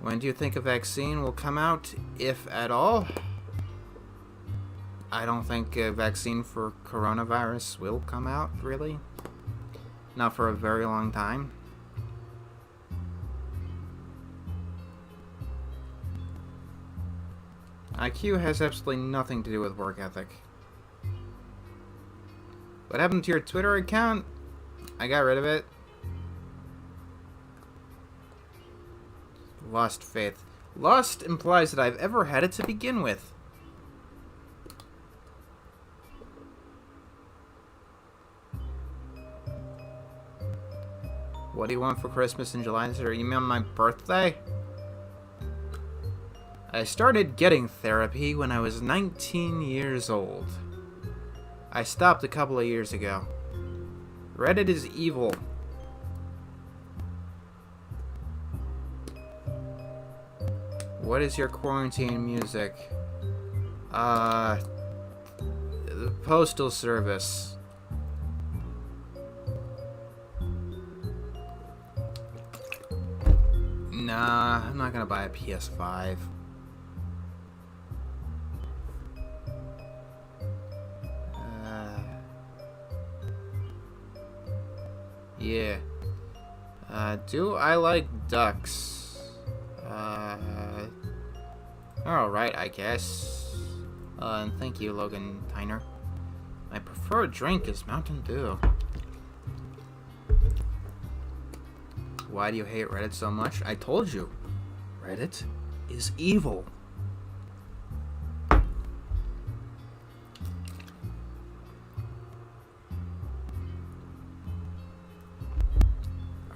When do you think a vaccine will come out, if at all? I don't think a vaccine for coronavirus will come out, really. Not for a very long time. IQ has absolutely nothing to do with work ethic. What happened to your Twitter account? I got rid of it. Lost faith. Lost implies that I've ever had it to begin with. What do you want for Christmas in July? Is there email on my birthday? I started getting therapy when I was 19 years old. I stopped a couple of years ago. Reddit is evil. What is your quarantine music? The Postal Service. Nah, I'm not gonna buy a PS5. Yeah. Do I like ducks? Alright, I guess. And thank you, Logan Tyner. My preferred drink is Mountain Dew. Why do you hate Reddit so much? I told you. Reddit is evil.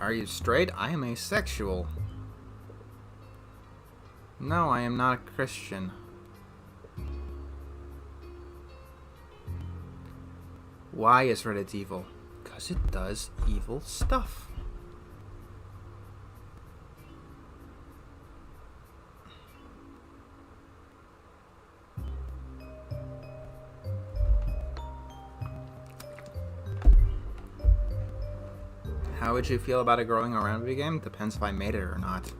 Are you straight? I am asexual. No, I am not a Christian. Why is Reddit evil? Because it does evil stuff. How would you feel about a growing around video game? Depends if I made it or not.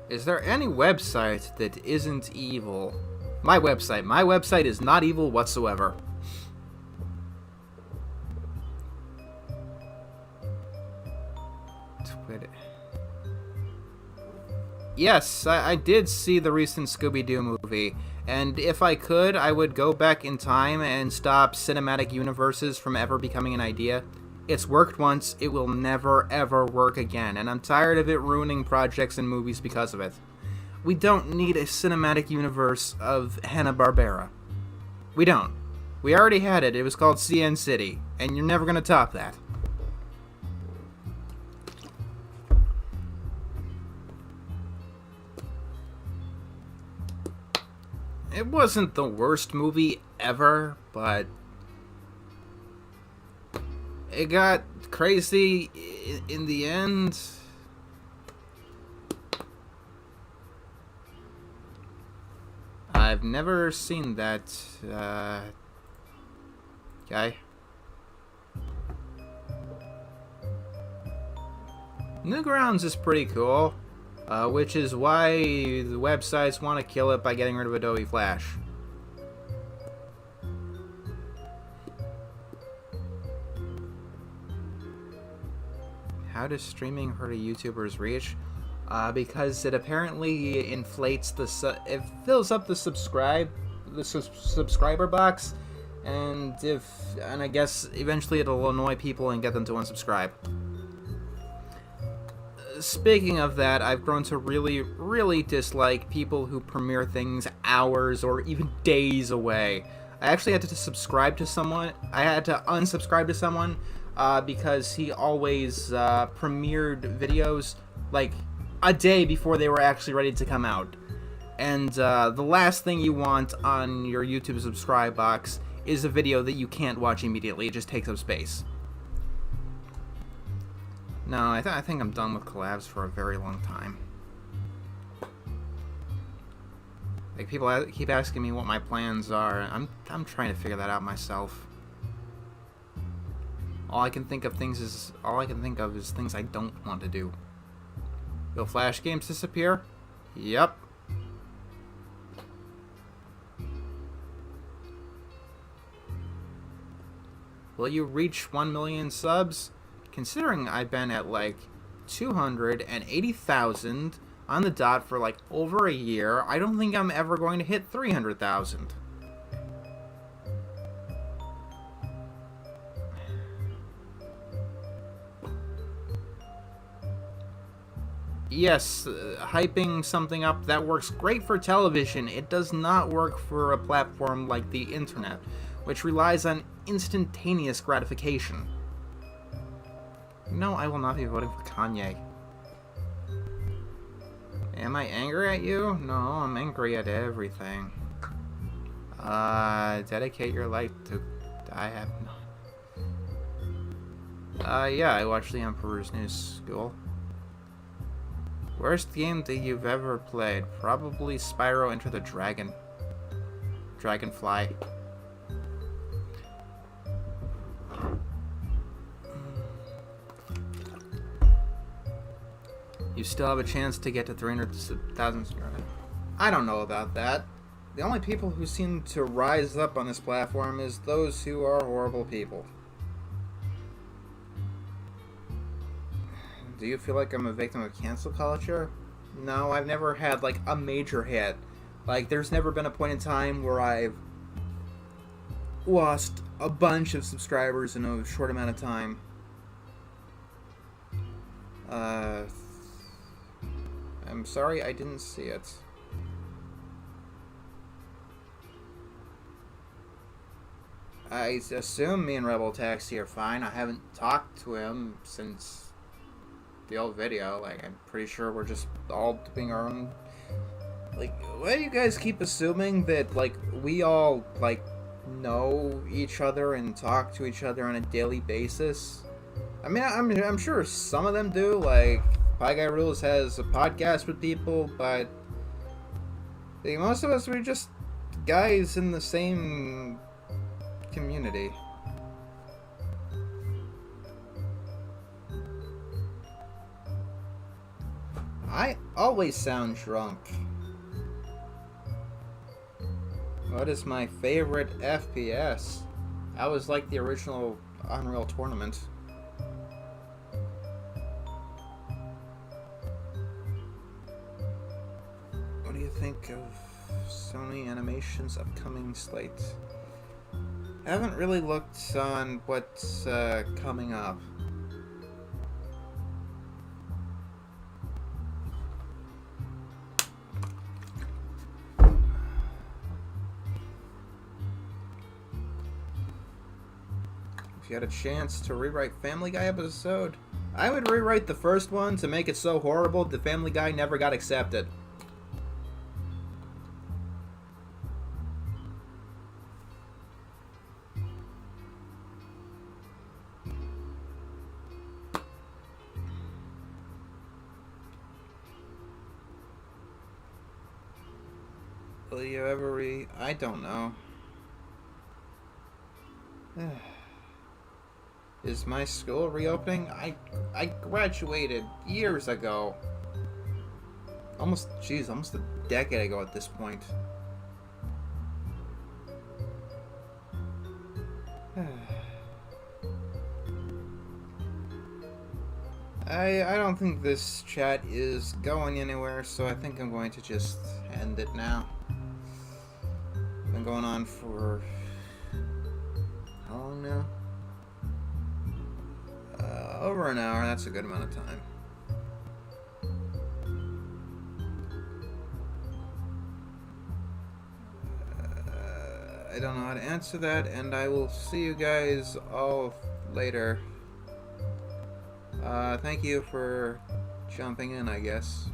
Is there any website that isn't evil? My website is not evil whatsoever. Twitter. Yes, I did see the recent Scooby-Doo movie, and if I could, I would go back in time and stop cinematic universes from ever becoming an idea. It's worked once, it will never ever work again, and I'm tired of it ruining projects and movies because of it. We don't need a cinematic universe of Hanna-Barbera. We don't. We already had it. It was called CN City, and you're never going to top that. It wasn't the worst movie ever, but it got crazy in the end. I've never seen that guy. Newgrounds is pretty cool, which is why the websites want to kill it by getting rid of Adobe Flash. How does streaming hurt a YouTuber's reach? Because it apparently inflates it fills up the subscriber box, and I guess eventually it'll annoy people and get them to unsubscribe. Speaking of that, I've grown to really dislike people who premiere things hours or even days away. I actually had to subscribe to someone. I had to unsubscribe to someone because he always premiered videos like a day before they were actually ready to come out. And the last thing you want on your YouTube subscribe box is a video that you can't watch immediately. It just takes up space. No, I think I'm done with collabs for a very long time. Like, people keep asking me what my plans are. I'm trying to figure that out myself. All I can think of is things I don't want to do. Will Flash games disappear? Yep. Will you reach 1 million subs? Considering I've been at like 280,000 on the dot for like over a year, I don't think I'm ever going to hit 300,000. Yes, hyping something up, that works great for television. It does not work for a platform like the internet, which relies on instantaneous gratification. No, I will not be voting for Kanye. Am I angry at you? No, I'm angry at everything. Dedicate your life to... I have not. Yeah, I watched The Emperor's New School. Worst game that you've ever played? Probably Spyro Enter the Dragonfly. You still have a chance to get to 300,000. I don't know about that. The only people who seem to rise up on this platform is those who are horrible people. do you feel like I'm a victim of cancel culture? No, I've never had, like, a major hit. Like, there's never been a point in time where I've lost a bunch of subscribers in a short amount of time. I'm sorry I didn't see it. I assume me and Rebel Taxi are fine. I haven't talked to him since the old video. Like, I'm pretty sure we're just all doing our own... Like, why do you guys keep assuming that, like, we all, like, know each other and talk to each other on a daily basis? I mean, I'm sure some of them do. Like, Pie Guy Rules has a podcast with people, but like, most of us, we're just guys in the same community. I always sound drunk. What is my favorite FPS? I was like the original Unreal Tournament. What do you think of Sony Animation's upcoming slate? I haven't really looked on what's coming up. If you had a chance to rewrite Family Guy episode, I would rewrite the first one to make it so horrible the Family Guy never got accepted. Will you ever I don't know. Is my school reopening? I graduated years ago. Almost a decade ago at this point. I don't think this chat is going anywhere, so I think I'm going to just end it now. Been going on for how long now? Over an hour. That's a good amount of time. I don't know how to answer that, and I will see you guys all later. Thank you for jumping in, I guess.